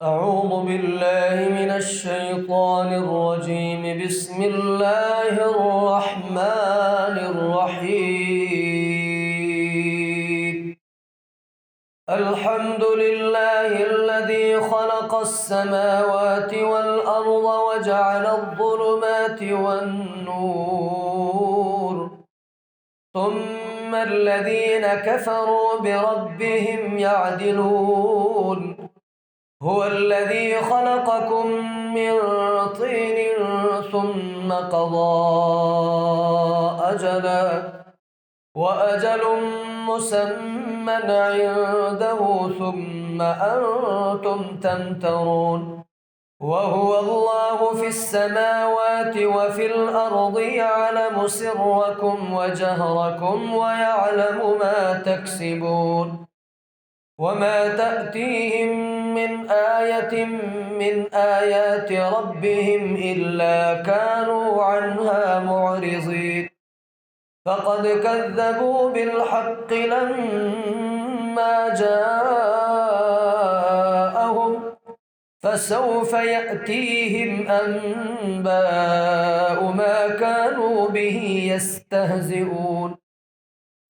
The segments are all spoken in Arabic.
أعوذ بالله من الشيطان الرجيم. بسم الله الرحمن الرحيم. الحمد لله الذي خلق السماوات والأرض وجعل الظلمات والنور، ثم الذين كفروا بربهم يعدلون. هو الذي خلقكم من طين ثم قضى أجلا، وأجل مسمى عنده، ثم أنتم تمترون. وهو الله في السماوات وفي الأرض، يعلم سركم وجهركم ويعلم ما تكسبون. وما تأتيهم من آية من آيات ربهم إلا كانوا عنها معرضين. فقد كذبوا بالحق لما جاءهم، فسوف يأتيهم أنباء ما كانوا به يستهزئون.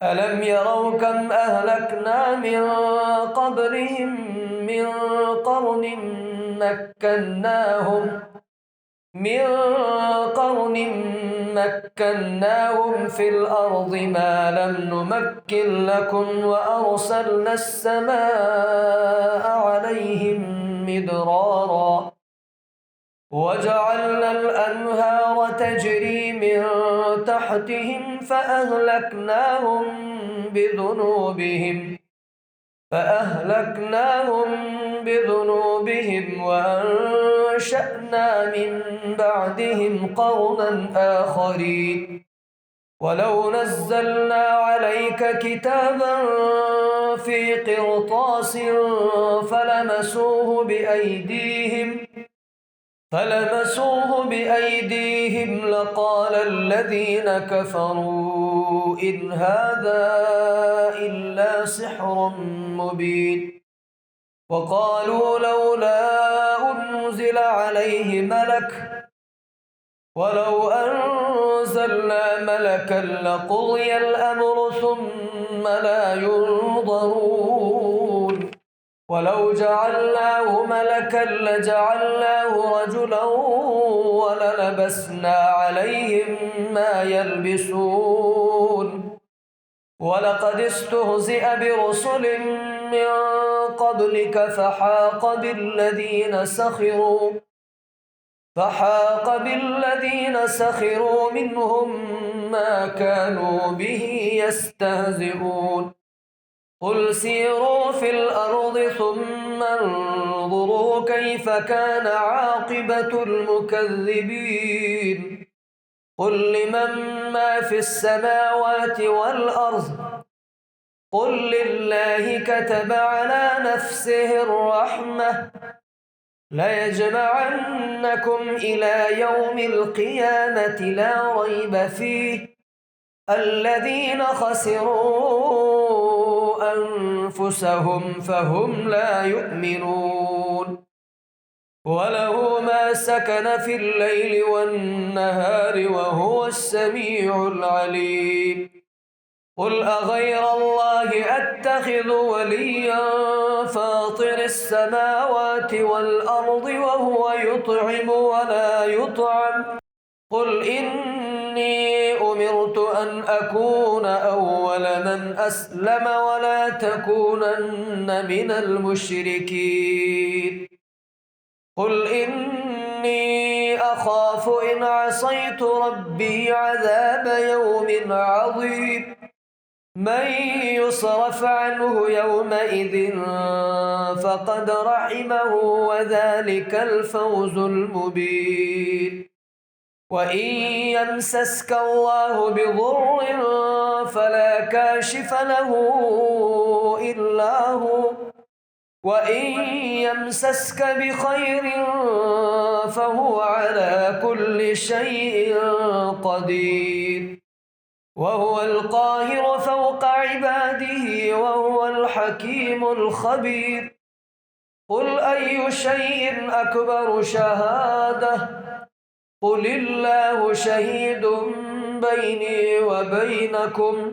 ألم يروا كم أهلكنا من قبلهم من قرن مكناهم في الأرض ما لم نمكن لكم، وأرسلنا السماء عليهم مدرارا، وجعلنا الأنهار تجري من تحتهم فأهلكناهم بذنوبهم وأنشأنا من بعدهم قرنا آخرين. ولو نزلنا عليك كتابا في قرطاس فلمسوه بأيديهم لقال الذين كفروا إن هذا إلا سحر مبين. وقالوا لولا أنزل عليه ملك، ولو أنزلنا ملكا لقضي الأمر ثم لا ينظرون. ولو جعلناه ملكا لجعلناه رجلا وللبسنا عليهم ما يلبسون. ولقد استهزئ برسل من قبلك فحاق بالذين سخروا منهم ما كانوا به يستهزئون. قل سيروا في الأرض ثم انظروا كيف كان عاقبة المكذبين. قل لمن ما في السماوات والأرض، قل لله. كتب على نفسه الرحمة، ليجمعنكم إلى يوم القيامة لا ريب فيه. الذين خسروا أنفسهم فهم لا يؤمنون. وله ما سكن في الليل والنهار وهو السميع العليم. قل أغير الله أتخذ وليا فاطر السماوات والأرض وهو يطعم ولا يطعم. قل إني أمرت أن أكون أول من أسلم ولا تكونن من المشركين. قل إني أخاف إن عصيت ربي عذاب يوم عظيم. من يصرف عنه يومئذ فقد رحمه، وذلك الفوز المبين. وإن يمسسك الله بضر فلا كاشف له إلا هو، وإن يمسسك بخير فهو على كل شيء قدير. وهو القاهر فوق عباده وهو الحكيم الخبير. قل أي شيء أكبر شهادة قل الله شهيد بيني وبينكم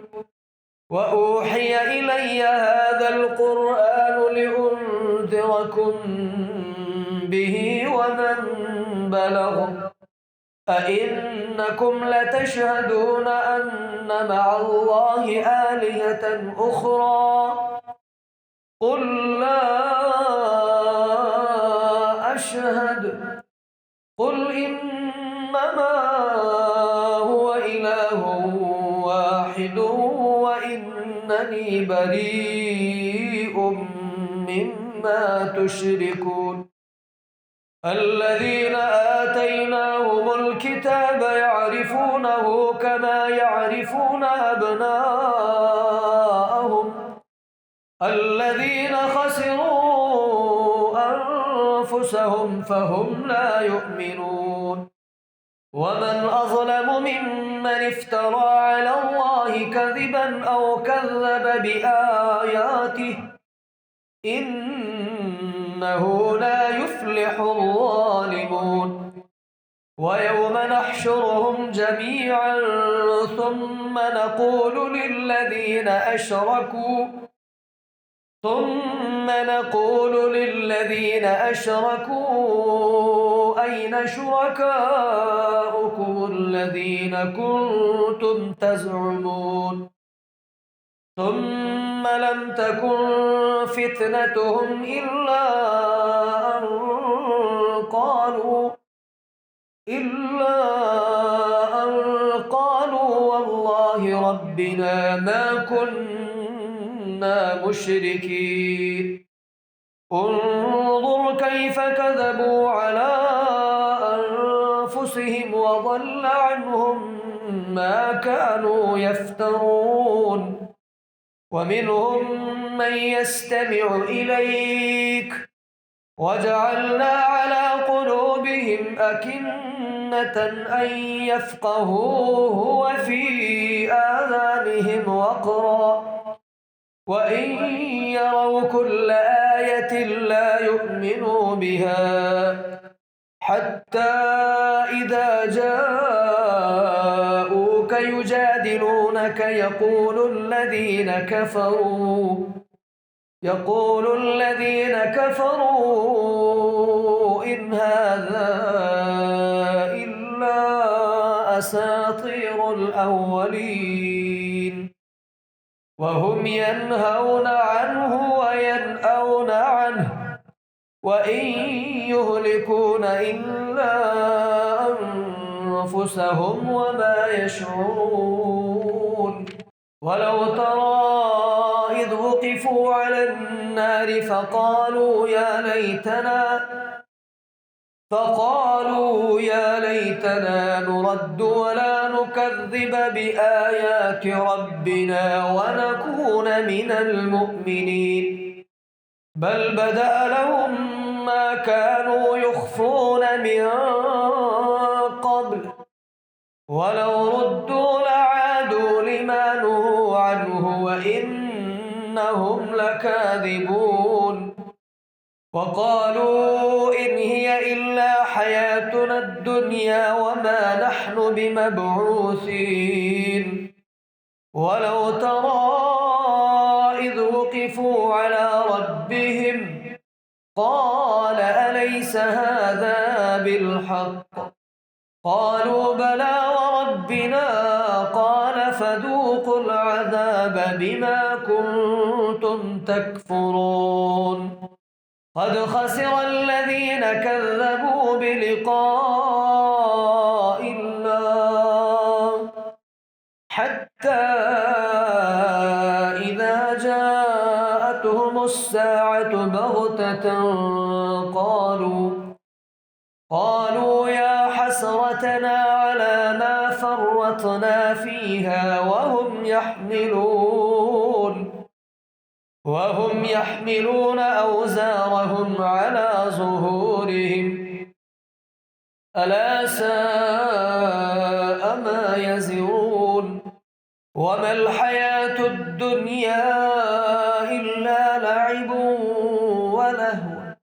وأوحي إلي هذا القرآن لأنذركم به ومن بلغ أئنكم لتشهدون أن مع الله آلهة أخرى قل لا أشهد قل إنما هو إله واحد وإنني بريء مما تشركون الذين آتيناهم الكتاب يعرفونه كما يعرفون أبناءهم الذين خسروا أنفسهم فهم لا يؤمنون ومن أظلم ممن افترى على الله كذبا أو كذب بآياته إنه لا يفلح الظالمون ويوم نحشرهم جميعا ثم نقول للذين أشركوا أين شركاؤكم الذين كنتم تزعمون ثم لم تكن فتنتهم إلا أن قالوا والله ربنا ما كنا مشركين انظر كيف كذبوا على أنفسهم وضل عنهم ما كانوا يفترون ومنهم من يستمع إليك وجعلنا على قلوبهم أكنة أن يفقهوه وفي آذانهم وقرا وإن يروا كل آية لا يؤمنوا بها حتى إذا جاءوك يجادلونك يقول الذين كفروا إن هذا إلا أساطير الأولين وهم ينهون عنه وينأون عنه وإن يهلكون إلا أنفسهم وما يشعرون ولو ترى إذ وقفوا على النار فقالوا يا ليتنا نرد ولا نكذب بآيات ربنا ونكون من المؤمنين بل بدأ لهم ما كانوا يخفون من قبل ولو ردوا لعادوا لما نهوا عنه وإنهم لكاذبون وقالوا إن هي إلا حياتنا الدنيا وما نحن بمبعوثين ولو ترى إذ وقفوا على ربهم قال أليس هذا بالحق قالوا بلى وربنا قال فذوقوا العذاب بما كنتم تكفرون قد خسر الذين كذبوا بلقاء الله حتى إذا جاءتهم الساعة بغتة قالوا يا حسرتنا على ما فرطنا فيها وهم يحملون أوزارهم على ظهورهم ألا ساء ما يزرون وما الحياة الدنيا إلا لعب ولهو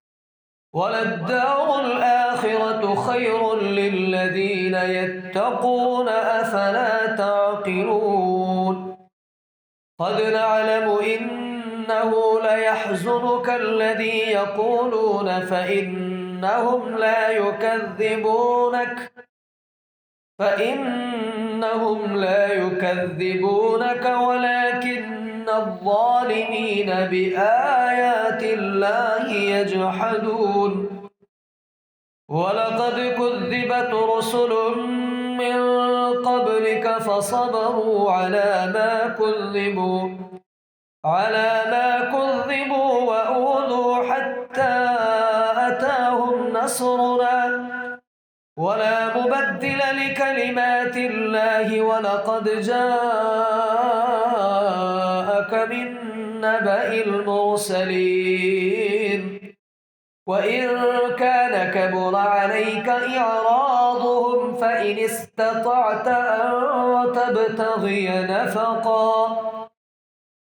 وللدار الآخرة خير للذين يتقون أفلا تعقلون قد نعلم إنه ليحزنك الذي يقولون فإنهم لا يكذبونك ولكن الظالمين بآيات الله يجحدون ولقد كذبت رسل من قبلك فصبروا على ما كذبوا وأوذوا حتى أتاهم نصرنا ولا مبدل لكلمات الله ولقد جاءك من نبأ المرسلين وإن كان كبر عليك إعراضهم فإن استطعت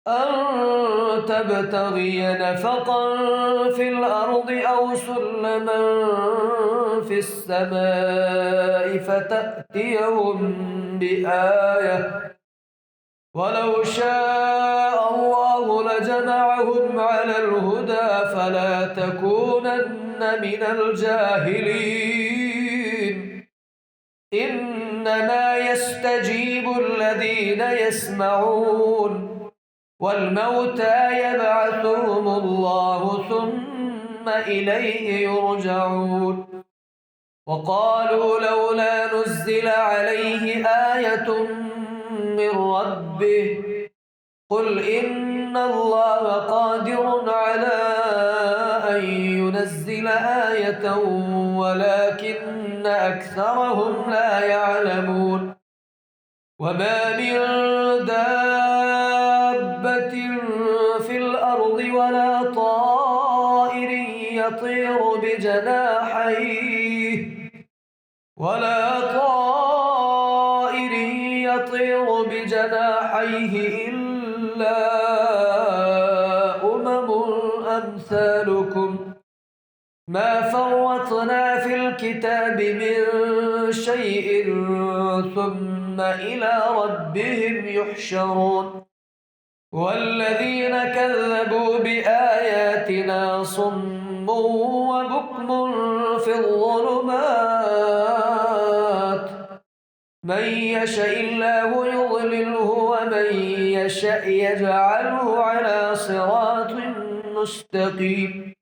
أن تبتغي نفقا في الأرض أو سلما في السماء فتأتيهم بآية ولو شاء الله لجمعهم على الهدى فلا تكونن من الجاهلين إنما يستجيب الذين يسمعون والموتى يبعثهم الله ثم إليه يرجعون وقالوا لولا نزل عليه آية من ربه قل إن الله قادر على أن ينزل آية ولكن أكثرهم لا يعلمون وما من دابة في الأرض ولا طائر يطير بجناحيه إلا أمثالكم ما فرطنا في الكتاب من شيء ثم إلى ربهم يحشرون والذين كذبوا بآياتنا صم وبكم في الظلمات من يشاء الله يضلله ومن يشاء يجعله على صراط مستقيم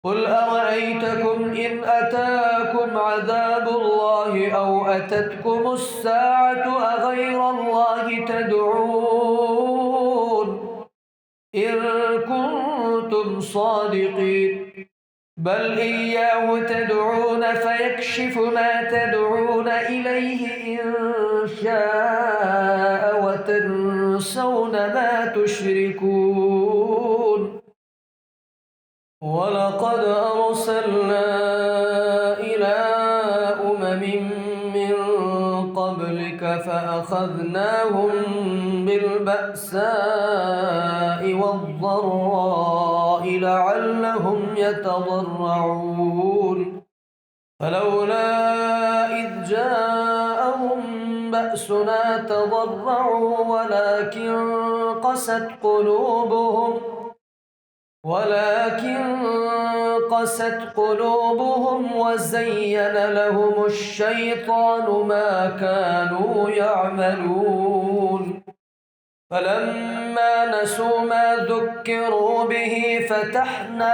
قل أرأيتكم إن أتاكم عذاب الله أو أتتكم الساعة أغير الله تدعون إن كنتم صادقين بل إياه تدعون فيكشف ما تدعون إليه إن شاء وتنسون ما تشركون ولقد أرسلنا إلى من قبلك فأخذناهم بالبأساء والضراء لعلهم يتضرعون فلولا إذ جاءهم بأسنا تضرعوا ولكن قست قلوبهم وزين لهم الشيطان ما كانوا يعملون فلما نسوا ما ذكروا به فتحنا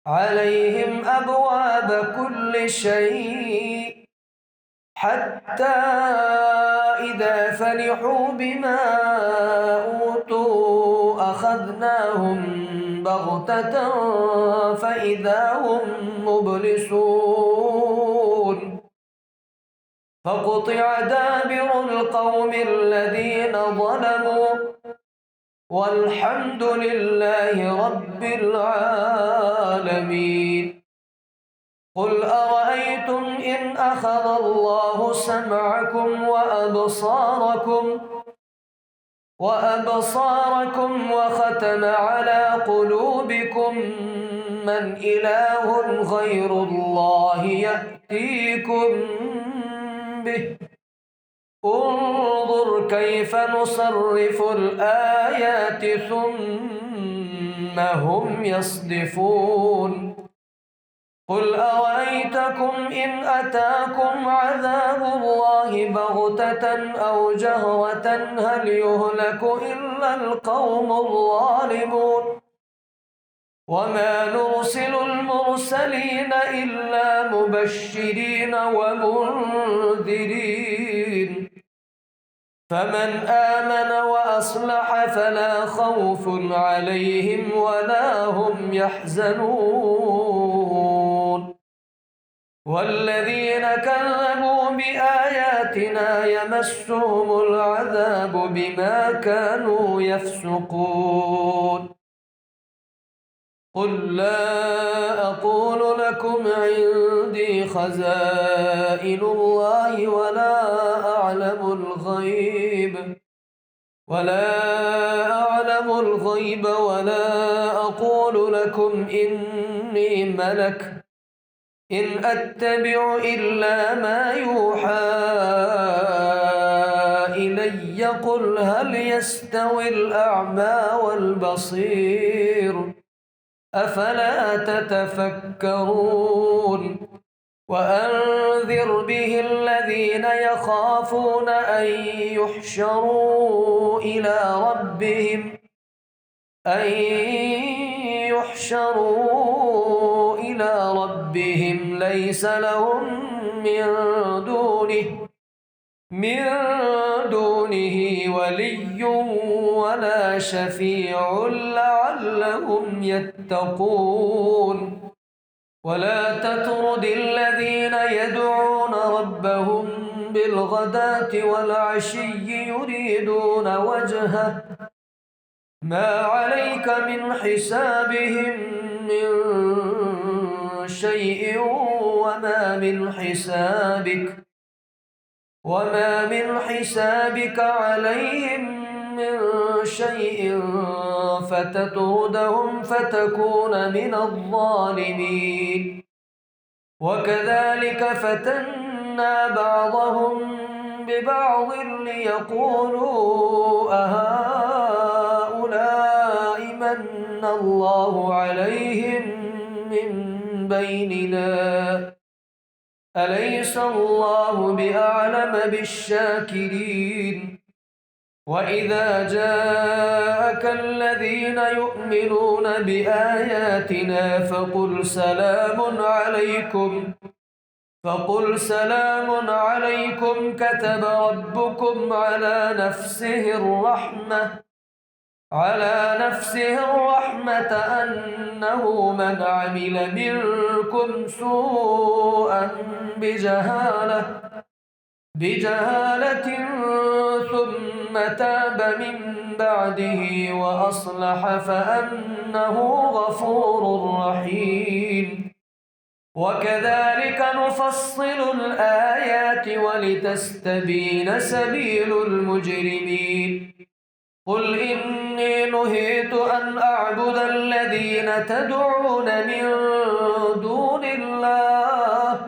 عليهم أبواب كل شيء حتى إذا فرحوا بما أوتوا أخذناهم بغتة فإذا هم مبلسون فقطع دابر القوم الذين ظلموا والحمد لله رب العالمين قل أرأيتم إن أخذ الله سمعكم وأبصاركم وختم على قلوبكم من إله غير الله يأتيكم به انظر كيف نصرف الآيات ثم هم يصدفون قل أرأيتكم إن أتاكم عذاب الله بغتة أو جهرة هل يهلك إلا القوم الظالمون وما نرسل المرسلين إلا مبشرين ومنذرين فمن آمن وأصلح فلا خوف عليهم ولا هم يحزنون والذين كذبوا بآياتنا يمسهم العذاب بما كانوا يفسقون قل لا أقول لكم عندي خزائن الله ولا أعلم الغيب ولا أقول لكم إني ملك إن أتبع إلا ما يوحى إلي قل هل يستوي الأعمى والبصير أفلا تتفكرون وأنذر به الذين يخافون أن يحشروا إلى ربهم ليس لهم من دونه ولي ولا شفيع لعلهم يتقون ولا تطرد الذين يدعون ربهم بالغداة والعشي يريدون وجهه ما عليك من حسابهم من شيء وما من حسابك عليهم من شيء فتطردهم فتكون من الظالمين وكذلك فتنا بعضهم ببعض ليقولوا أهؤلاء من الله عليهم من بيننا أليس الله بأعلم بالشاكرين وإذا جاءك الذين يؤمنون بآياتنا فقل سلام عليكم كتب ربكم على نفسه الرحمة أنه من عمل منكم سوءا بجهالة ثم تاب من بعده وأصلح فأنه غفور رحيم وكذلك نفصل الآيات ولتستبين سبيل المجرمين قل إني نهيت أن أعبد الذين تدعون من دون الله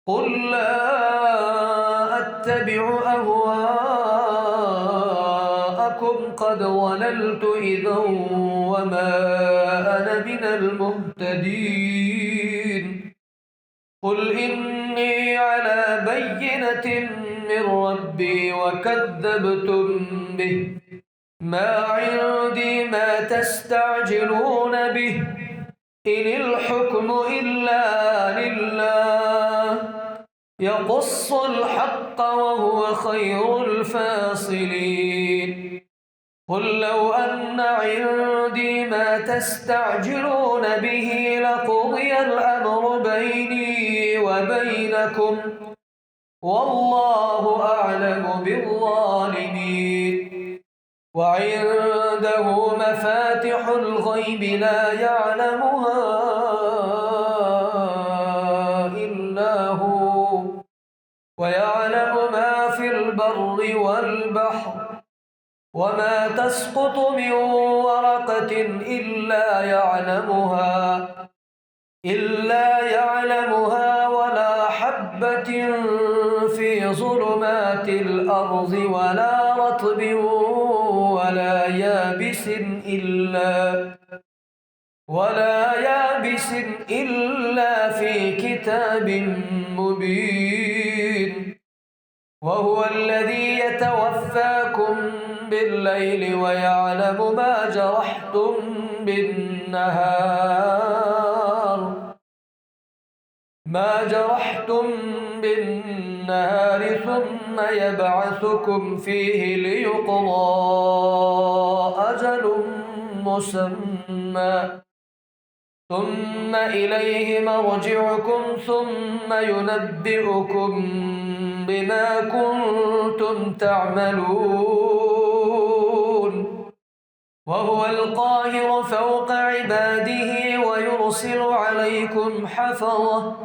قل لا أتبع أهواءكم قد ضللت إذا وما أنا من المهتدين قل إني على بينة من ربي وكذبتم به ما عندي ما تستعجلون به إن الحكم إلا لله يقص الحق وهو خير الفاصلين قل لو أن عندي ما تستعجلون به لقضي الأمر بيني وبينكم والله أعلم بالظالمين وعنده مفاتح الغيب لا يعلمها إلا هو ويعلم ما في البر والبحر وما تسقط من ورقة إلا يعلمها إلا يعلمها ولا حبة في ظلمات الأرض ولا رطب ولا يابس إلا في كتاب مبين. وهو الذي يتوفاكم بالليل ويعلم ما جرحتم بالنهار ثم يبعثكم فيه ليقضى أجل مسمى ثم إليه مرجعكم ثم ينبئكم بما كنتم تعملون. وهو القاهر فوق عباده ويرسل عليكم حفظة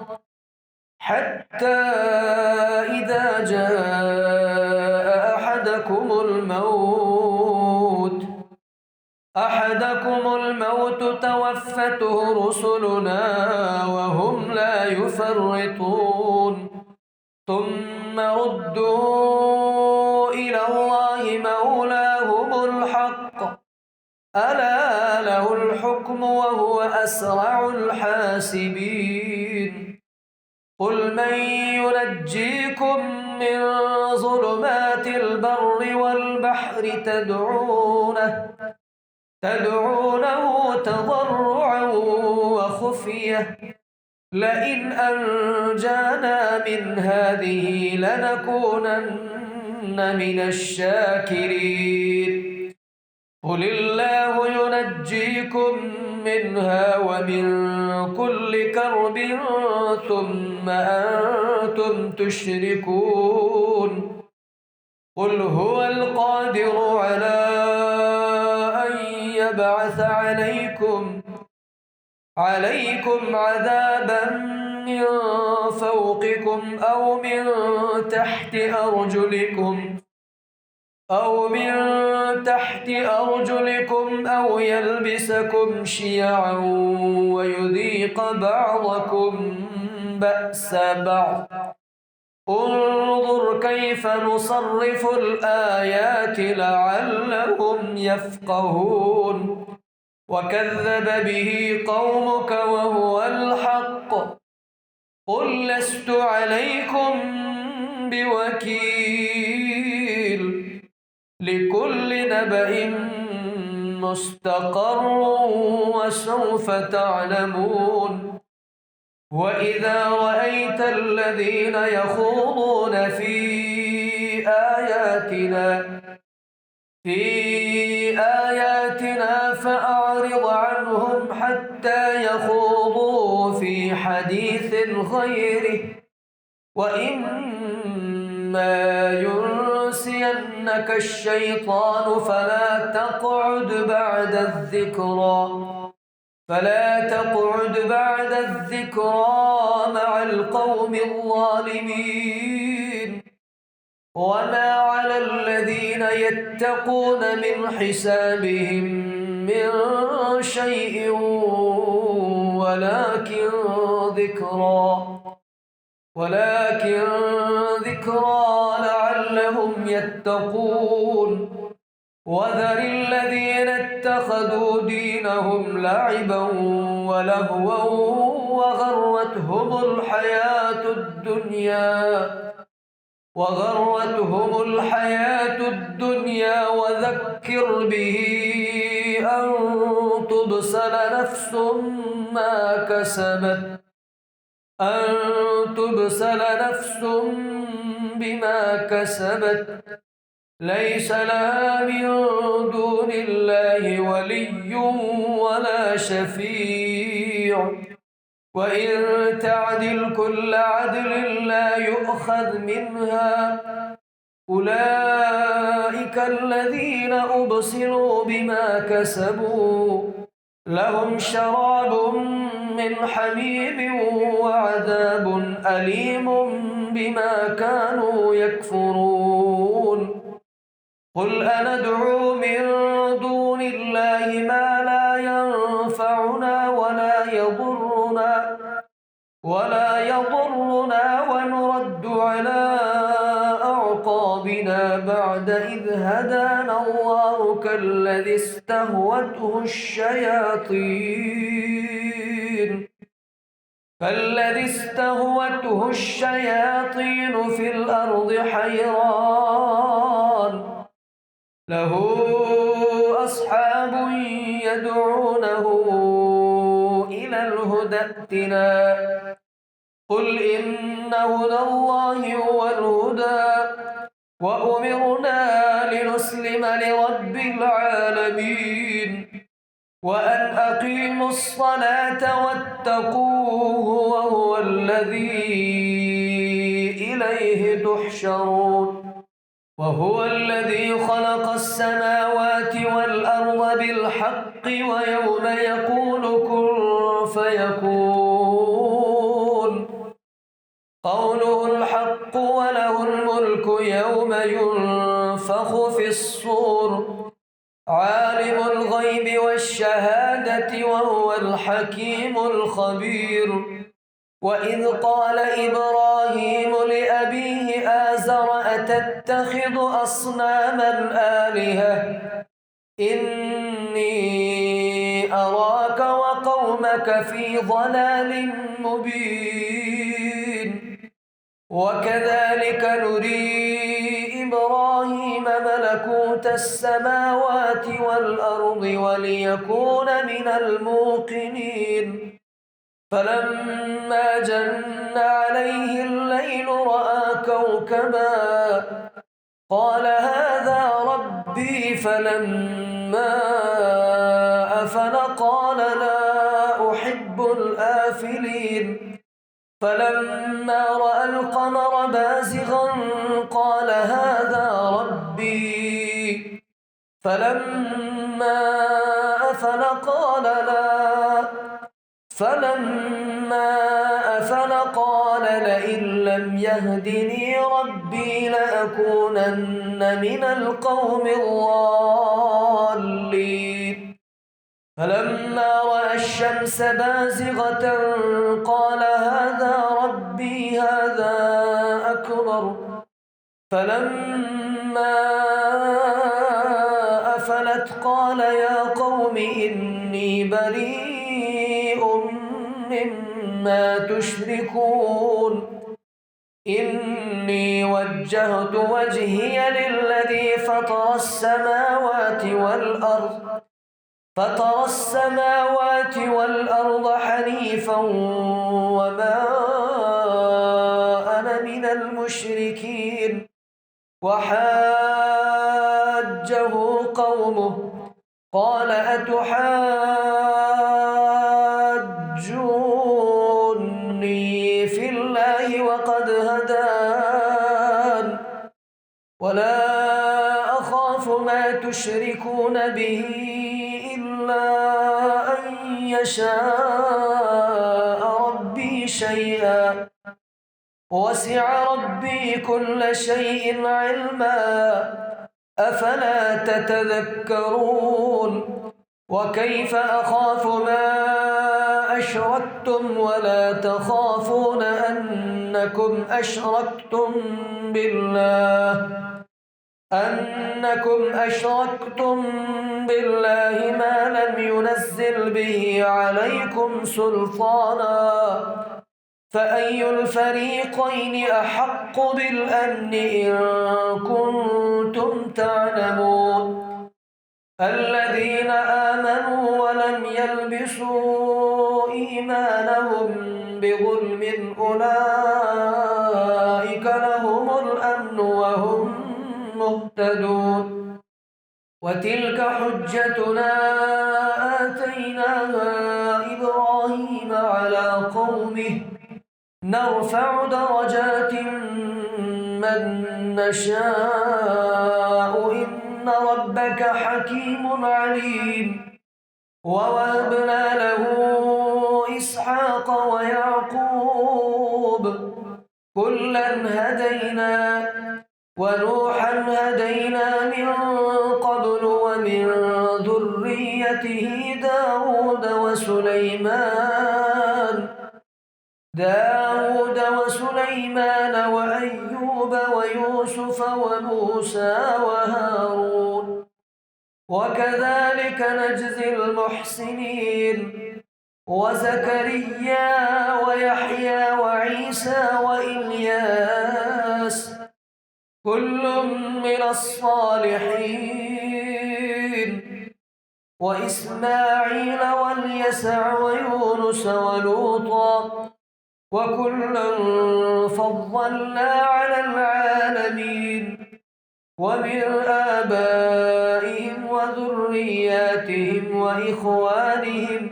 حتى إذا جاء أحدكم الموت توفته رسلنا وهم لا يفرطون ثم ردوا إلى الله مولاهم الحق ألا له الحكم وهو أسرع الحاسبين. قل من ينجيكم من ظلمات البر والبحر تدعونه تضرعا وخفية لئن أنجانا من هذه لنكونن من الشاكرين. قل الله ينجيكم منها ومن كل كرب ثم أنتم تشركون. قل هو القادر على أن يبعث عليكم عذابا من فوقكم أو من تحت أرجلكم أو يلبسكم شيعا ويذيق بعضكم بأس بعض. انظر كيف نصرف الآيات لعلهم يفقهون. وكذب به قومك وهو الحق قل لست عليكم بوكيل لكل نبأ مستقر وسوف تعلمون. وإذا رأيت الذين يخوضون في آياتنا فأعرض عنهم حتى يخوضوا في حديث غيره وإما ينسينك الشيطان فلا تقعد بعد الذكرى مع القوم الظالمين. وما على الذين يتقون من حسابهم من شيء ولكن ذكرى لعلهم يتقون. وذر الذين اتخذوا دينهم لعبا ولهوا وغرتهم الحياة الدنيا وذكر به أن تبصل نفس بما كسبت ليس لها من دون الله ولي ولا شفيع وإن تعدل كل عدل لا يؤخذ منها. أولئك الذين أبصروا بما كسبوا لهم شراب من حميم وعذاب أليم بما كانوا يكفرون. قل أندعو من دون الله ما لا ينفعنا ولا يضرنا يضرنا ونرد على أعقابنا بعد إذ هدانا الله كالذي استهوته الشياطين في الأرض حيران له أصحاب يدعونه إلى الهدى ائتنا قل إن هدى الله هو الهدى وأمرنا لنسلم لرب العالمين وأن أقيموا الصلاة واتقوه وهو الذي إليه تحشرون وهو الذي خلق السماوات والأرض بالحق ويوم يقول كن فيكون قوله الحق وله الملك يوم ينفخ في الصور عالم الغيب والشهادة وهو الحكيم الخبير وإذ قال إبراهيم لأبيه آزر أتتخذ أصناما آلهة إني أراك وقومك في ضلال مبين وكذلك نري إبراهيم ملكوت السماوات والأرض وليكون من الموقنين فلما جن عليه الليل رأى كوكبا قال هذا ربي فلما أفل قال لا أحب الآفلين فلما رأى القمر بازغا قال هذا ربي فلما أفل قال لئن لم يهدني ربي لأكونن من القوم الضالين فلما رأى الشمس بازغة قال هذا ربي هذا أكبر فلما أفلت قال يا قوم إني بريء مما تشركون إني وجهت وجهي للذي فطر السماوات والأرض حنيفا وما أنا من المشركين وحاجه قومه قال أتحاجوني في الله وقد هدان ولا أخاف ما تشركون به إلا أن يشاء ربي شيئا وسع ربي كل شيء علما أفلا تتذكرون وكيف أخاف ما أشركتم ولا تخافون أنكم أشركتم بالله ما لم ينزل به عليكم سلطانا فأي الفريقين أحق بالأمن إن كنتم تعلمون الذين آمنوا ولم يلبسوا إيمانهم بظلم أولئك لهم الأمن وهم مهتدون وتلك حجتنا آتيناها إبراهيم على قومه نرفع درجات من نشاء إن ربك حكيم عليم ووهبنا له إسحاق ويعقوب كلا هدينا ونوحا هدينا من قبل ومن ذريته داود وسليمان داود وسليمان وأيوب ويوسف وموسى وهارون وكذلك نجزي المحسنين وزكريا ويحيى وعيسى وإلياس كل من الصالحين وإسماعيل واليسع ويونس ولوطا وكلا فضلنا على العالمين ومن آبائهم وذرياتهم وإخوانهم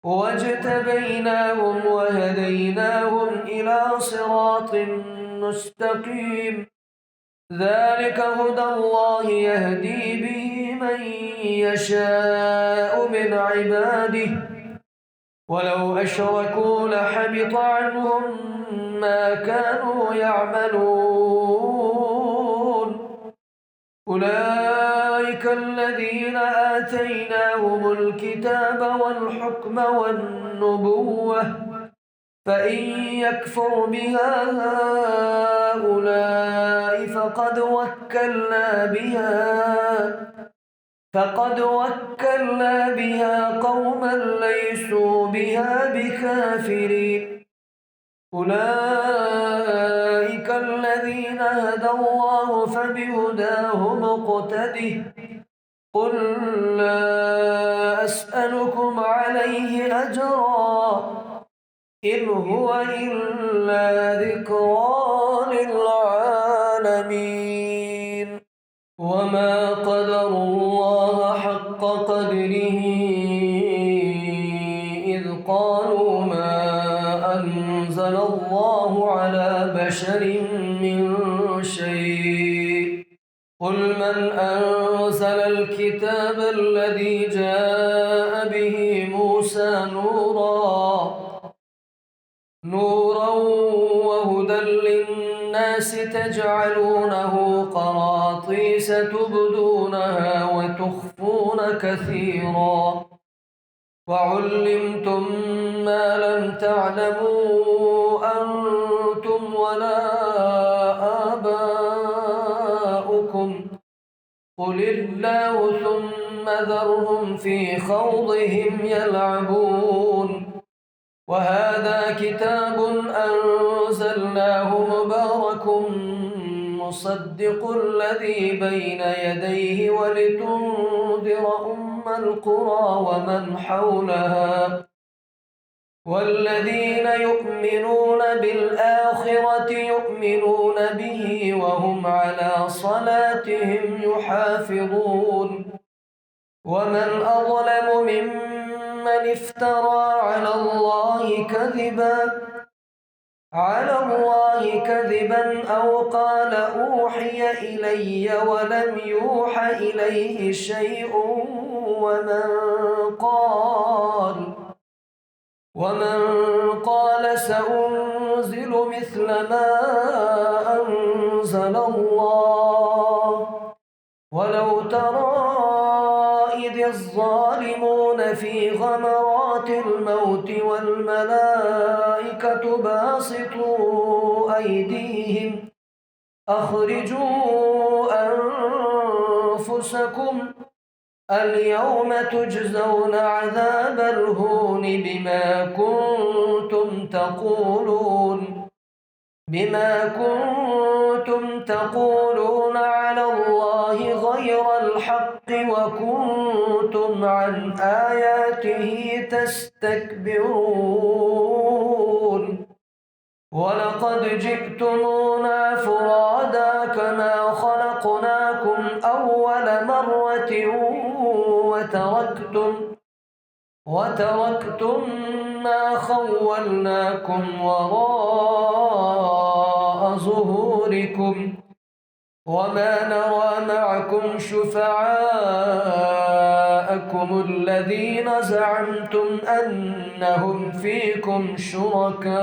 واجتبيناهم وهديناهم إلى صراط مستقيم ذلك هدى الله يهدي به من يشاء من عباده ولو أشركوا لحبط عنهم ما كانوا يعملون أولئك الذين آتيناهم الكتاب والحكم والنبوة فإن يكفر بها هؤلاء فقد وكلنا بها قوما ليسوا بها بكافرين أولئك الذين هدى الله فبهداه مقتده قل لا أسألكم عليه أجرا إن هو إلا ذكرى للعالمين وما قدر الله حق قدره إذ قالوا ما أنزل الله على بشر من شيء قل من أنزل الكتاب الذي جاء به موسى نورا وهدى للناس تجعلونه قراطيس تبدونها وتخفون كثيرا وعلمتم ما لم تعلموا أنتم ولا آباؤكم قل الله ثم ذرهم في خوضهم يلعبون وهذا كتاب أنزلناه مبارك مصدق الذي بين يديه ولتنذر أم القرى ومن حولها والذين يؤمنون بالآخرة يؤمنون به وهم على صلاتهم يحافظون ومن أظلم ممن افترى على الله كذبا أو قال أوحي إلي ولم يوح إليه شيء ومن قال سأنزل مثل ما أنزل الله ولو ترى إذ الظالمون في غمرات الموت والملائكة باسطوا أيديهم أخرجوا أنفسكم اليوم تجزون عذاب الهون بما كنتم تقولون على الله غير الحق وكنتم عن آياته تستكبرون ولقد جئتمونا فرادا كما خلقناكم أول مرة وتركتم ما خولناكم وراء ظهوركم وما نرى معكم شفعاءكم الذين زعمتم أنهم فيكم شركاء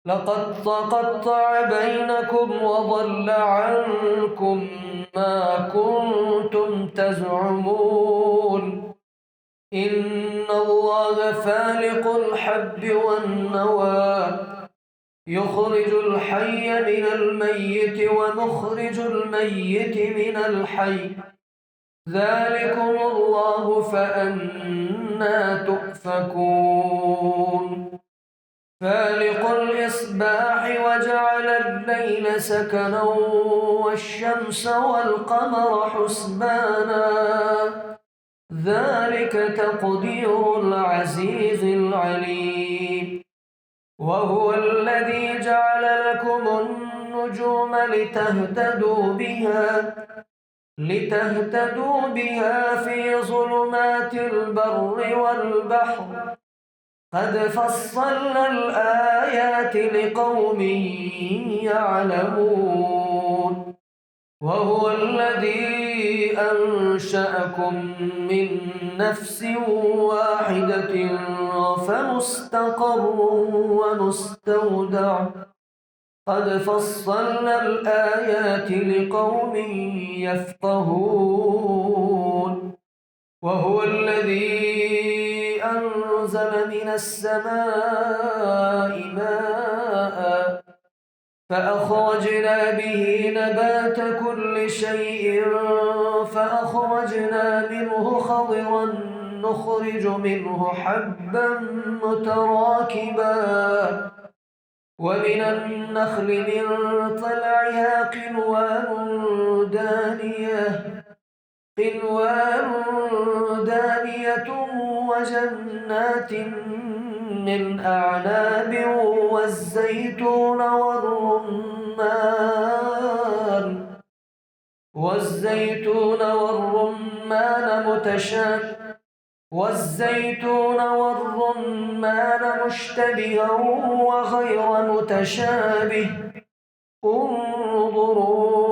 لقد تقطع بينكم وضل عنكم ما كنتم تزعمون إن الله فالق الحب والنوى يخرج الحي من الميت ومخرج الميت من الحي ذلكم الله فأنى تؤفكون فالق الإصباح وجعل الليل سكنا والشمس والقمر حسبانا ذلك تقدير العزيز العليم وهو الذي جعل لكم النجوم لتهتدوا بها في ظلمات البر والبحر قد فصلنا الآيات لقوم يعلمون وهو الذي أنشأكم من نفس واحدة فمستقر ومستودع قد فصلنا الآيات لقوم يفقهون وهو الذي أنزل من السماء ماء فأخرجنا به نبات كل شيء فأخرجنا منه خضرا نخرج منه حبا متراكبا ومن النخل من طلعها قنوان دانية وجنات من أعناب والزيتون والرمان مشتبها وغير متشابه انظروا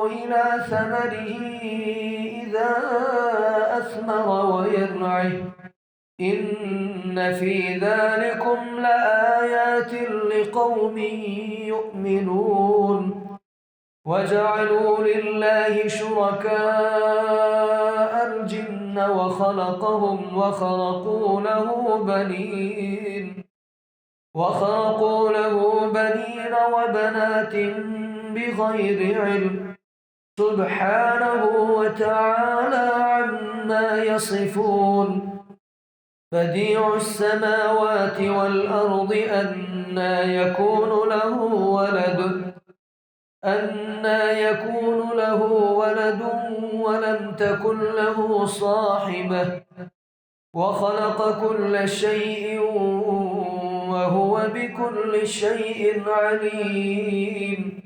إلى ثمره إذا أثمر وينعه إن في ذلكم لآيات لقوم يؤمنون وجعلوا لله شركاء الجن وخلقهم وخرقوا له بنين وبنات بغير علم سبحانه وتعالى عما يصفون بديع السماوات والأرض أنى يكون له ولد ولم تكن له صاحبة وخلق كل شيء وهو بكل شيء عليم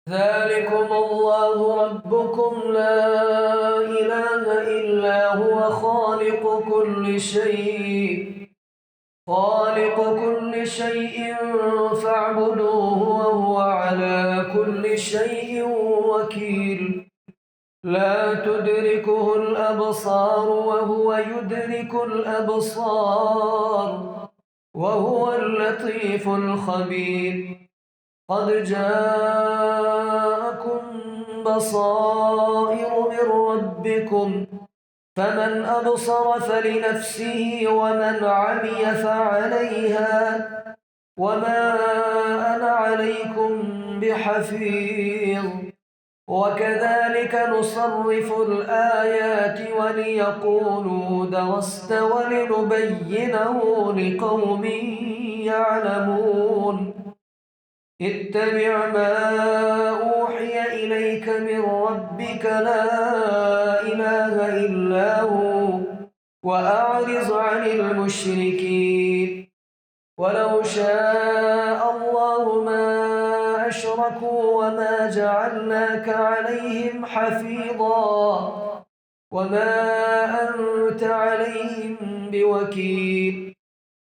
ذلكم الله ربكم لا إله إلا هو خالق كل شيء فاعبدوه وهو على كل شيء وكيل لا تدركه الأبصار وهو يدرك الأبصار وهو اللطيف الخبير قد جاءكم بصائر من ربكم فمن أبصر فلنفسه ومن عمي فعليها وما أنا عليكم بحفيظ وكذلك نصرف الآيات وليقولوا درست ولنبينه لقوم يعلمون اتبع ما أوحي إليك من ربك لا إله إلا هو وأعرض عن المشركين ولو شاء الله ما أشركوا وما جعلناك عليهم حفيظا وما أنت عليهم بوكيل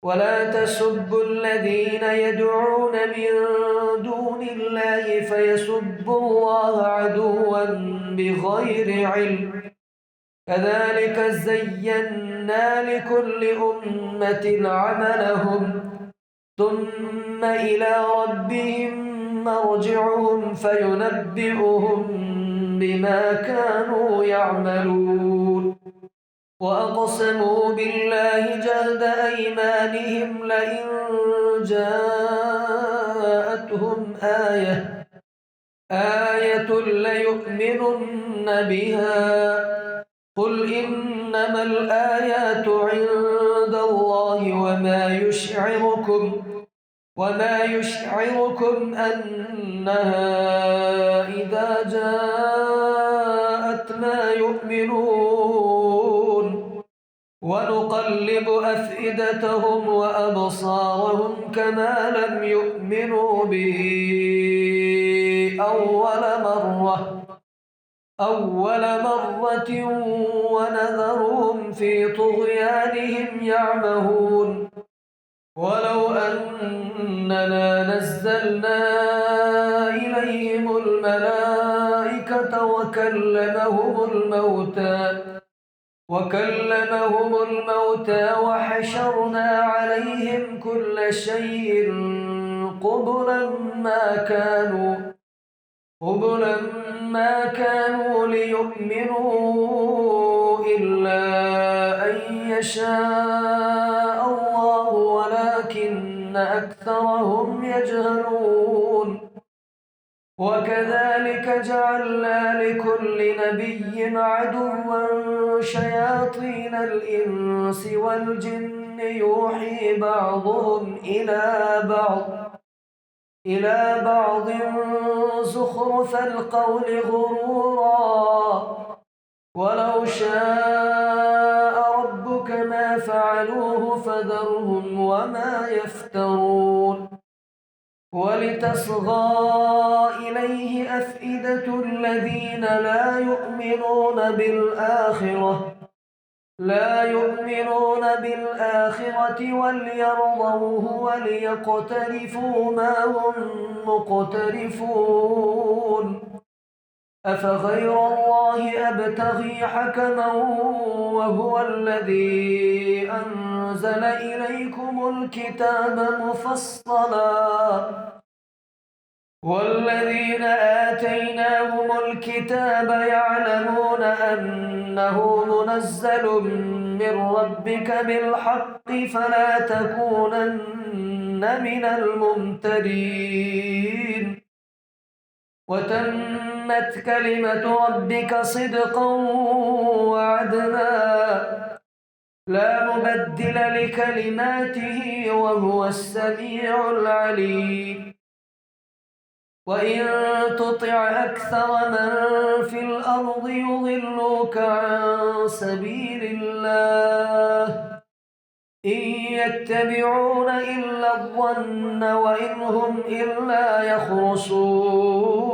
ولا تسبوا الذين يدعون من دون الله فيسبوا الله عدوا بغير علم كذلك زينا لكل أمة عملهم ثم إلى ربهم مرجعهم فينبئهم بما كانوا يعملون وأقسموا بالله جهد أيمانهم لئن جاءتهم آية ليؤمنن بها قل إنما الآيات عند الله وما يشعركم أنها إذا جاءت لا يؤمنون ونقلب أفئدتهم وأبصارهم كما لم يؤمنوا به أول مرة ونذرهم في طغيانهم يعمهون ولو أننا نزلنا إليهم الملائكة وكلمهم الموتى وحشرنا عليهم كل شيء قبلا ما كانوا ليؤمنوا إلا أن يشاء الله ولكن أكثرهم يجهلون وكذلك جعلنا لكل نبي عدوا شياطين الإنس والجن يوحي بعضهم إلى بعض زخرف القول غرورا ولو شاء ربك ما فعلوه فذرهم وما يفترون ولتصغى إليه أفئدة الذين لا يؤمنون بالآخرة وليرضوه وليقترفوا ما هم مقترفون أفغير الله أبتغي حكما وهو الذي أنزل إليكم الكتاب مفصلا والذين آتيناهم الكتاب يعلمون أنه منزل من ربك بالحق فلا تكونن من الممترين وتمت كلمة ربك صدقا وعدلا لا مبدل لكلماته وهو السميع العليم وإن تطع أكثر من في الأرض يضلوك عن سبيل الله إن يتبعون إلا الظن وإن هم إلا يخرصون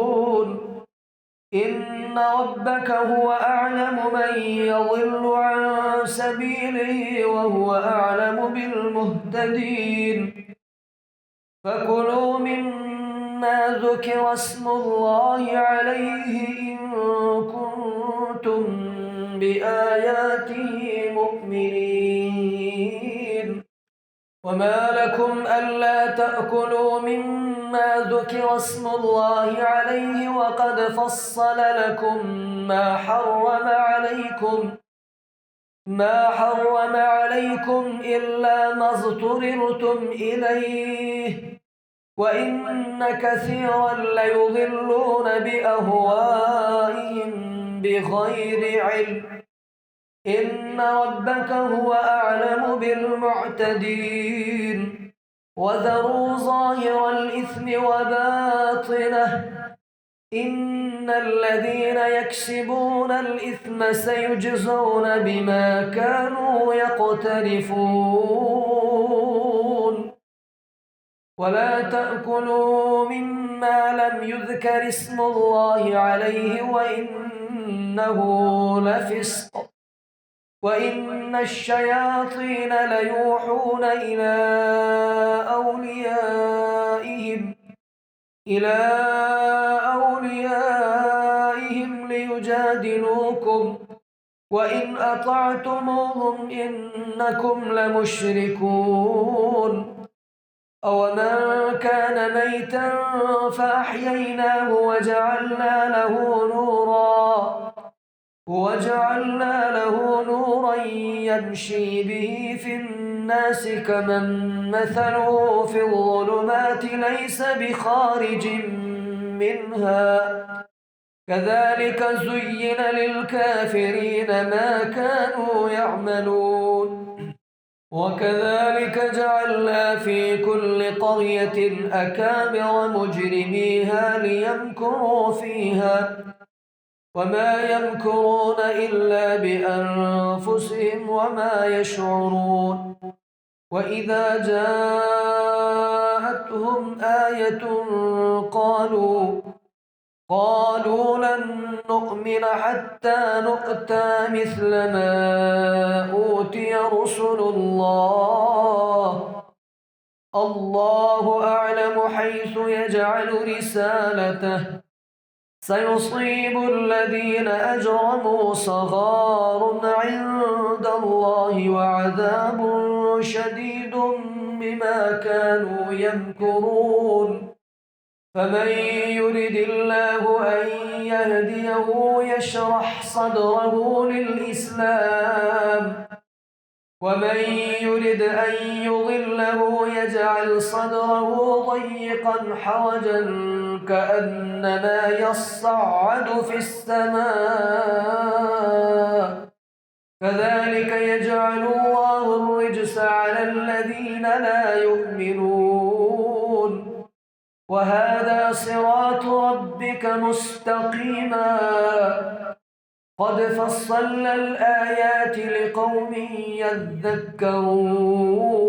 إن ربك هو أعلم من يضل عن سبيله وهو أعلم بالمهتدين فكلوا مما ذكر اسم الله عليه إن كنتم بآياته مؤمنين وما لكم ألا تأكلوا مما ذكر اسم الله عليه وقد فصل لكم ما حرم عليكم إلا ما اضطررتم إليه وإن كثيرا ليضلون بأهوائهم بغير علم إن ربك هو أعلم بالمعتدين وذروا ظاهر الإثم وباطنه إن الذين يكسبون الإثم سيجزون بما كانوا يقترفون ولا تأكلوا مما لم يذكر اسم الله عليه وإنه لفسق وإن الشياطين ليوحون إلى أوليائهم ليجادلوكم وإن أطعتموهم إنكم لمشركون أومن كان ميتا فأحييناه وجعلنا له نورا وجعلنا له نورا يمشي به في الناس كمن مثله في الظلمات ليس بخارج منها كذلك زين للكافرين ما كانوا يعملون وكذلك جعلنا في كل قرية أكابر مجرميها ليمكروا فيها وما يمكرون إلا بأنفسهم وما يشعرون وإذا جاءتهم آية قالوا لن نؤمن حتى نؤتى مثل ما أوتي رسل الله أعلم حيث يجعل رسالته سيصيب الذين أجرموا صغار عند الله وعذاب شديد بما كانوا يمكرون فمن يرد الله أن يهديه يشرح صدره للإسلام ومن يرد أن يضله يجعل صدره ضيقا حرجا كأنما يصعد في السماء كذلك يجعل الله الرجس على الذين لا يؤمنون وهذا صراط ربك مستقيما قد فصلنا الآيات لقوم يذكرون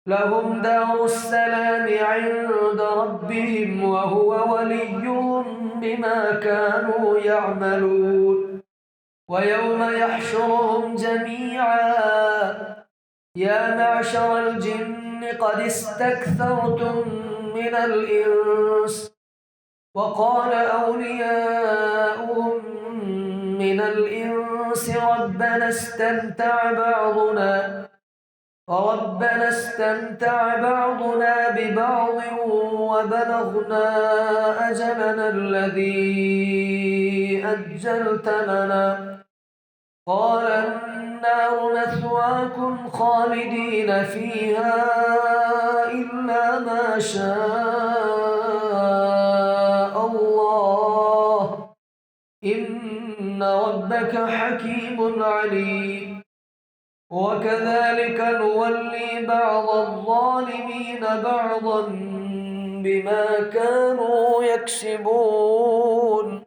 لهم دار السلام عند ربهم وهو وليهم بما كانوا يعملون ويوم يحشرهم جميعا يا معشر الجن قد استكثرتم من الإنس وقال أولياؤهم من الإنس ربنا استمتع بعضنا ببعض وبلغنا أجلنا الذي أجلت لنا قال النار مثواكم خالدين فيها إلا ما شاء الله إن ربك حكيم عليم وكذلك نولي بعض الظالمين بعضا بما كانوا يكسبون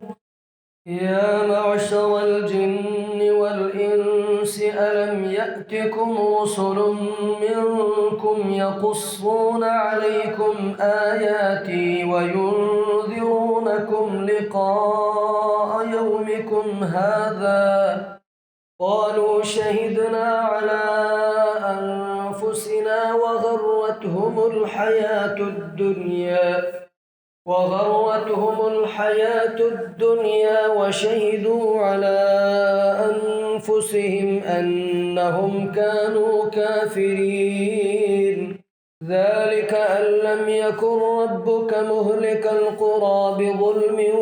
يا معشر الجن والإنس ألم يأتكم رسل منكم يقصون عليكم آياتي وينذرونكم لقاء يومكم هذا قالوا شهدنا على أنفسنا وغرتهم الحياة الدنيا وشهدوا على أنفسهم أنهم كانوا كافرين ذلك أن لم يكن ربك مهلك القرى بظلم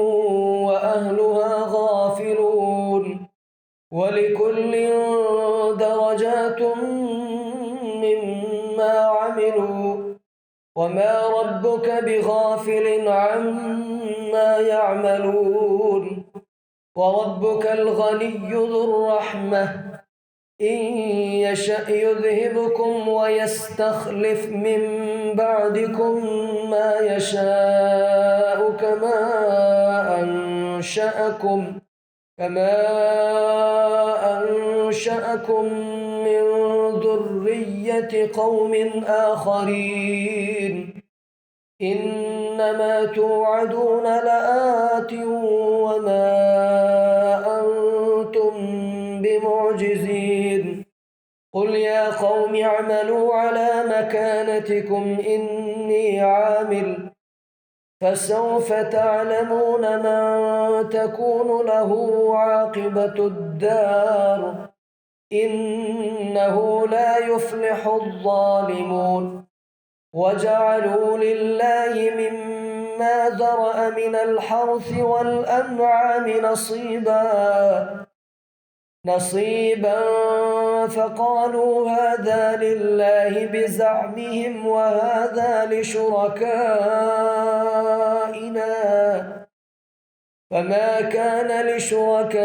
وأهلها غافلون ولكل درجات مما عملوا وما ربك بغافل عما يعملون وربك الغني ذو الرحمة إن يشأ يذهبكم ويستخلف من بعدكم ما يشاء كما أنشأكم من ذرية قوم آخرين إنما توعدون لآت وما أنتم بمعجزين قل يا قوم اعملوا على مكانتكم إني عامل فسوف تعلمون من تكون له عاقبة الدار إنه لا يفلح الظالمون وجعلوا لله مما ذرأ من الحرث والأنعام نصيبا فقالوا هذا لله بزعمهم وهذا لشركائنا فما كان لشركائهم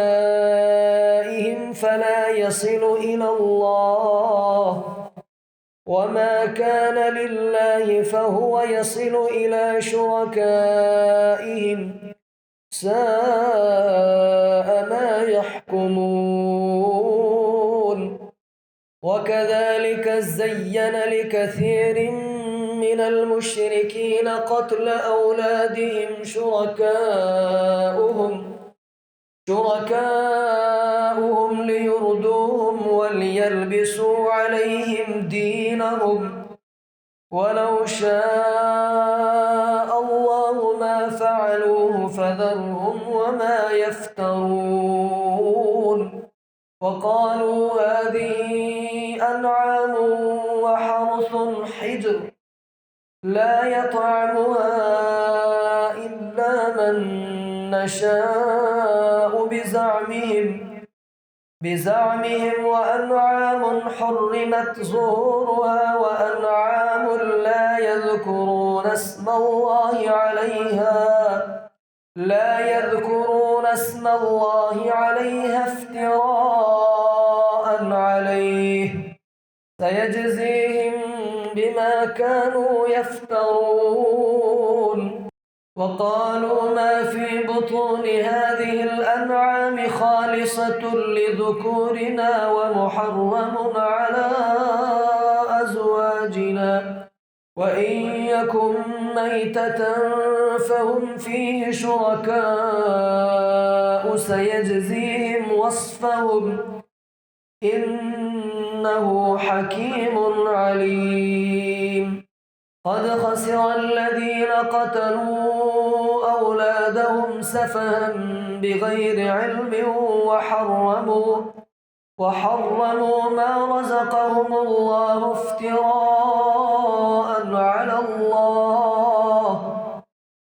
فلا يصل إلى الله وما كان لله فهو يصل إلى شركائهم ساء ما يحكمون. وكذلك زين لكثير من المشركين قتل أولادهم شركاؤهم ليردوهم وليلبسوا عليهم دينهم ولو شاء الله ما فعلوه فذرهم وما يفترون. وقالوا هذه أنعام وحرث حجر لا يطعمها إلا من نشاء بزعمهم وأنعام حرمت ظهورها وأنعام لا يذكرون اسم الله عليها افتراء عليه سيجزيهم بما كانوا يفترون. وقالوا ما في بطون هذه الأنعام خالصة لذكورنا ومحرم على أزواجنا وإن يكن ميتة فهم فيه شركاء سيجزيهم وصفهم إنه حكيم عليم. قد خسر الذين قتلوا أولادهم سفها بغير علم وحرموا ما رزقهم الله افتراء على الله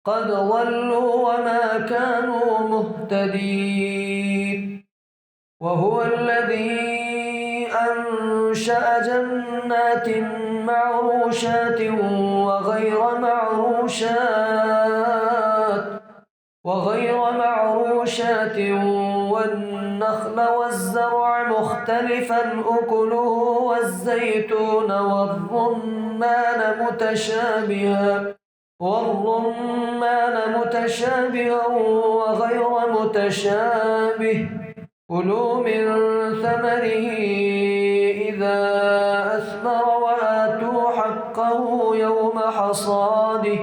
قد ضلوا وما كانوا مهتدين. وهو الذي أنشأ جنات معروشات وغير معروشات والنخل والزرع مختلفا أكله والزيتون والرمان متشابها وغير متشابه كلوا من ثمره إذا أثمر وآتوا حقه يوم حصاده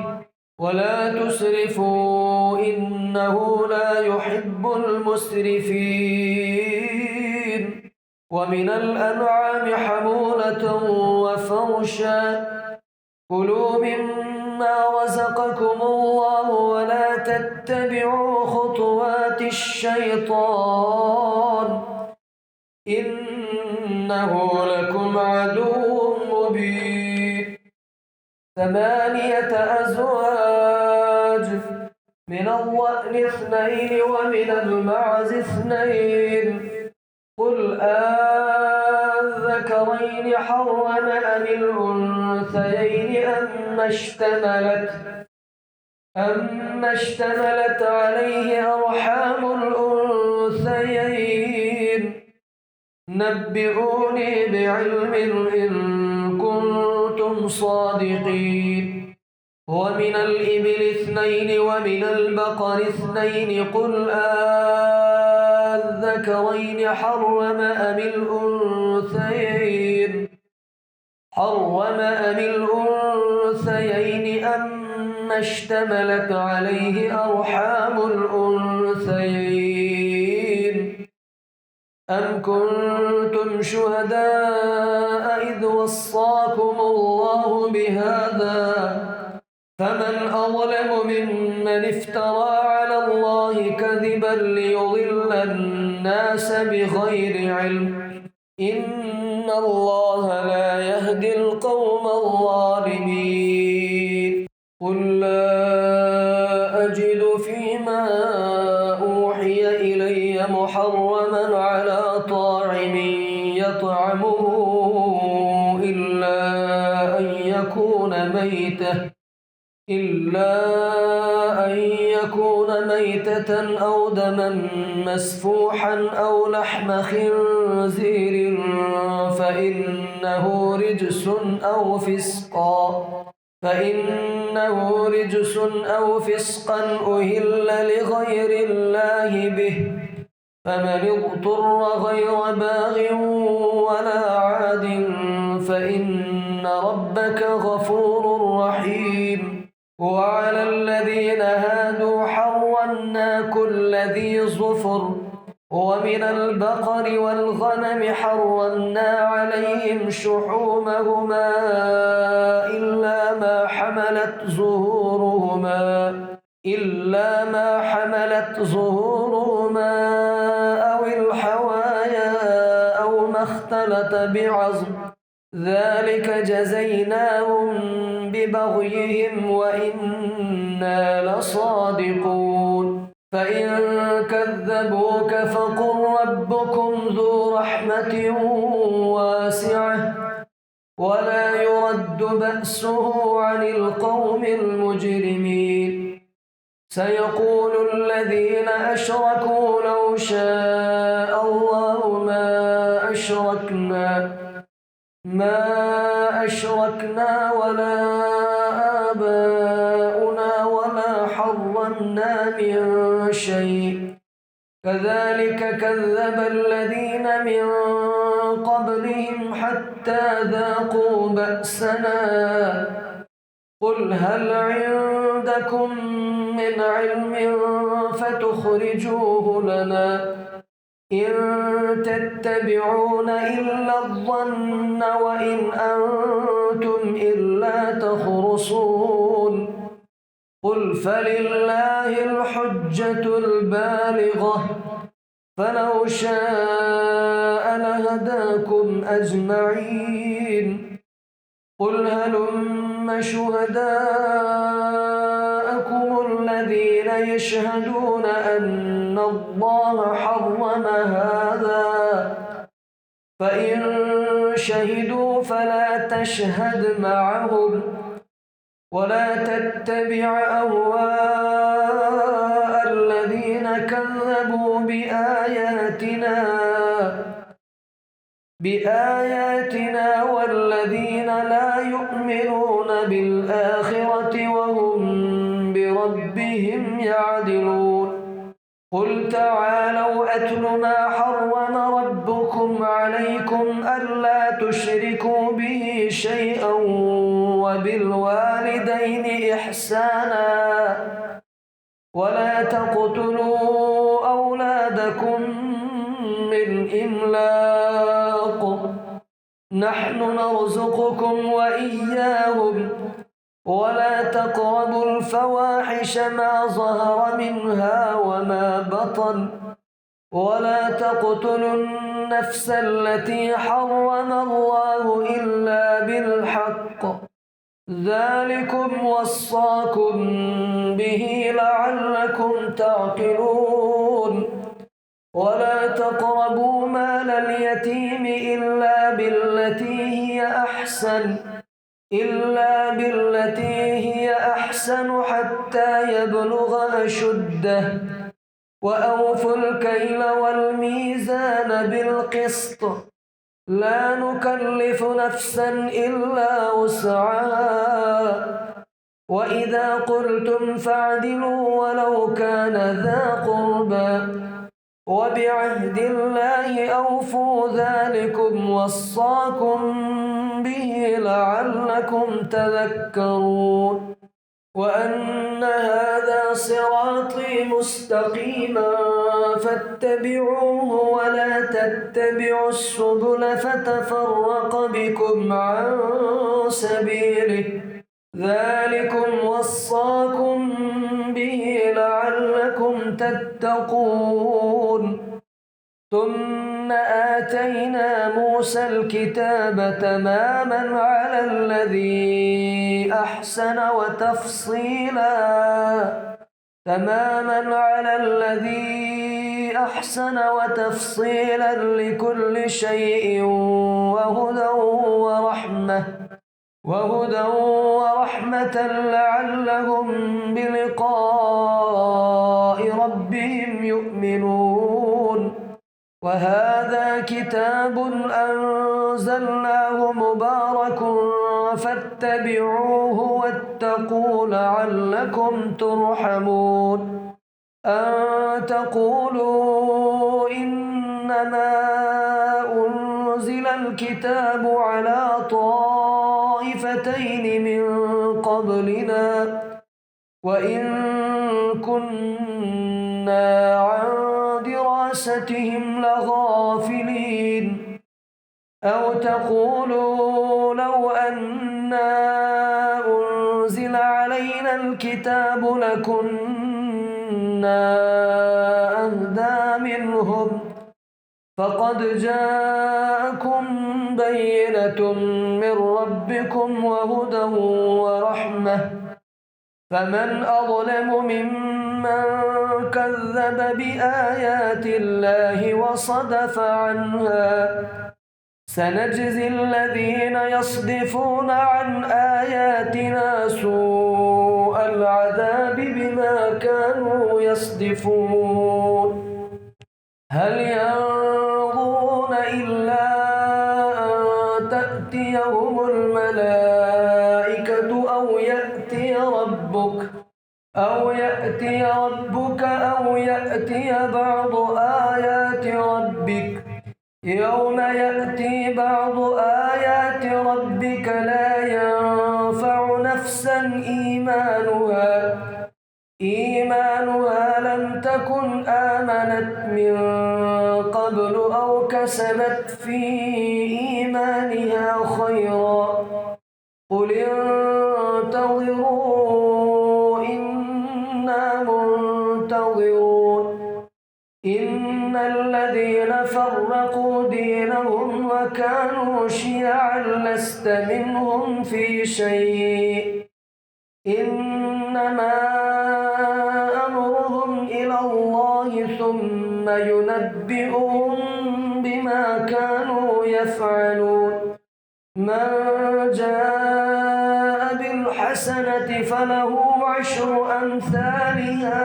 ولا تسرفوا إنه لا يحب المسرفين. ومن الأنعام حمولة وفرشا كلوا مما رزقكم الله ولا تتبعوا خطوات الشيطان إنه لكم عدو مبين. 8 أزواج من الضأن 2 ومن المعز 2 قل أذكرين حرم أم الأنثيين أما اشتملت عليه أرحام الأنثيين نبئوني بعلم إن كنتم صادقين. ومن الإبل 2 ومن البقر 2 قل أذكرين حرم أم الأنثيين أما اشتملت عليه أرحام الأنثيين أم كنتم شهداء إذ وصاكم الله بهذا فمن أظلم ممن افترى على الله كذبا ليضل الناس بغير علم إن الله لا يهدي القوم الظالمين. قل لا يكون ميتة أو دما مسفوحا أو لحم خنزير فإنه رجس أو فسقا أهل لغير الله به، فمن اضطر غير باغ ولا عاد فإن ربك غفور رحيم. وعلى الذين هادوا حرمنا كل ذي ظفر، ومن البقر والغنم حرمنا عليهم شحومهما إلا ما حملت ظهورهما أو الحوايا أو ما اختلط بعظم، ذلك جزيناهم ببغيهم وإنا لصادقون. فإن كذبوك فقل ربكم ذو رحمة واسعة ولا يرد بأسه عن القوم المجرمين. سيقول الذين أشركوا لو شاء الله ما أشركنا ولا آباؤنا ولا حرمنا من شيء، كذلك كذب الذين من قبلهم حتى ذاقوا بأسنا. قل هل عندكم من علم فتخرجوه لنا؟ إن تتبعون إلا الظن وإن أنتم إلا تخرصون. قل فلله الحجة البالغة، فلو شاء لهداكم أجمعين. قل هلم شهداءكم الذين يشهدون أن الله حرم هذا، فإن شهدوا فلا تشهد معهم ولا تتبع أهواء الذين كذبوا بآياتنا والذين لا يؤمنون بالآخرة وهم بربهم يعدلون. قل تعالوا أتل ما حرم ربكم عليكم ألا تشركوا به شيئا وبالوالدين إحسانا ولا تقتلوا أولادكم من إملاق، نحن نرزقكم وإياهم، ولا تقربوا الفواحش ما ظهر منها وما بطن، ولا تقتلوا النفس التي حرم الله إلا بالحق، ذلكم وصاكم به لعلكم تعقلون. ولا تقربوا مال اليتيم إلا بالتي هي أحسن حتى يبلغ أشده، وأوفوا الكيل والميزان بالقسط، لا نكلف نفسا إلا وسعها، وإذا قلتم فاعدلوا ولو كان ذا قربى، وبعهد الله أوفوا، ذلكم وصاكم به لعلكم تذكرون. وأن هذا صراطي مستقيما فاتبعوه ولا تتبعوا السبل فتفرق بكم عن سبيله، ذلكم وصاكم به لعلكم تتقون. ثم آتينا موسى الكتاب تماما على الذي أحسن وتفصيلا لكل شيء وهدى ورحمة لعلهم بلقاء ربهم يؤمنون. وهذا كتاب أنزلناه مبارك فاتبعوه واتقوا لعلكم ترحمون. أن تقولوا إنما أنزل الكتاب على طائفتين من قبلنا وإن كنا عن دراستهم لغافلين. أو تقولوا لو أنا أنزل علينا الكتاب لكنا أهدى منهم. فقد جاءكم بينة من ربكم وهدى ورحمة فمن أظلم ممن كذب بآيات الله وصدف عنها. سنجزي الذين يصدفون عن آياتنا سوء العذاب بما كانوا يصدفون. هل ينظرون إلا أن تأتيهم الملائكة أو يأتي ربك أو يأتي بعض آيات ربك. يوم يأتي بعض آيات ربك لا ينفع نفسا إيمانها لم تكن آمنت من قبل أو كسبت في إيمانها خيرا. قل انتظروا إنا منتظرون. إن الذين فرقوا دينهم وكانوا شيعا لست منهم في شيء إنما أمرهم إلى الله ثم ينبئهم بما كانوا يفعلون. من جاء بالحسنة فله 10 أمثالها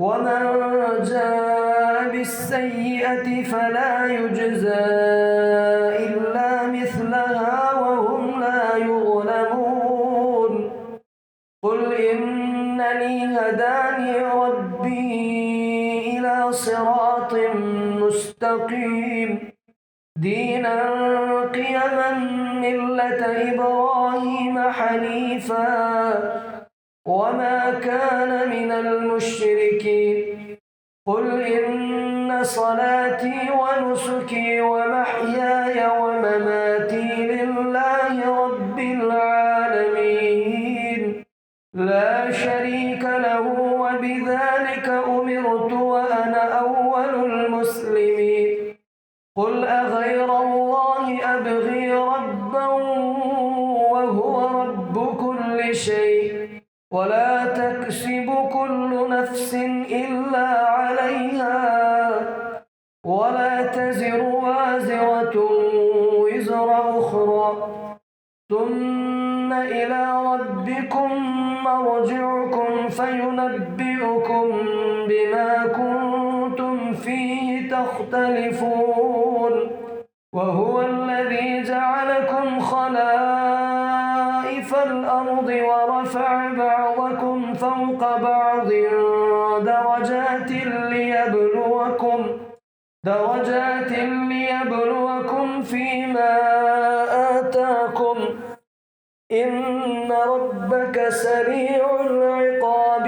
ومن جاء بالسيئة فلا يجزى إلا مثلها وهم لا يظلمون. قل إنني هداني ربي إلى صراط مستقيم دينا قيما ملة إبراهيم حنيفا وما كان من المشركين. قل إن صلاتي ونسكي ومحياي ومماتي لله رب العالمين لا شريك له وبذلك أمرت وأنا أول المسلمين. قل أغير الله أبغي ربا وهو رب كل شيء ولا تكسب كل نفس إلا عليها ولا تزر وازرة وزر أخرى ثم إلى ربكم مرجعكم فينبئكم بما كنتم فيه تختلفون. وهو الذي جعلكم خلائف الأرض ورفع بعضكم فوق بعض درجات ليبلوكم فيما آتاكم إن ربك سريع العقاب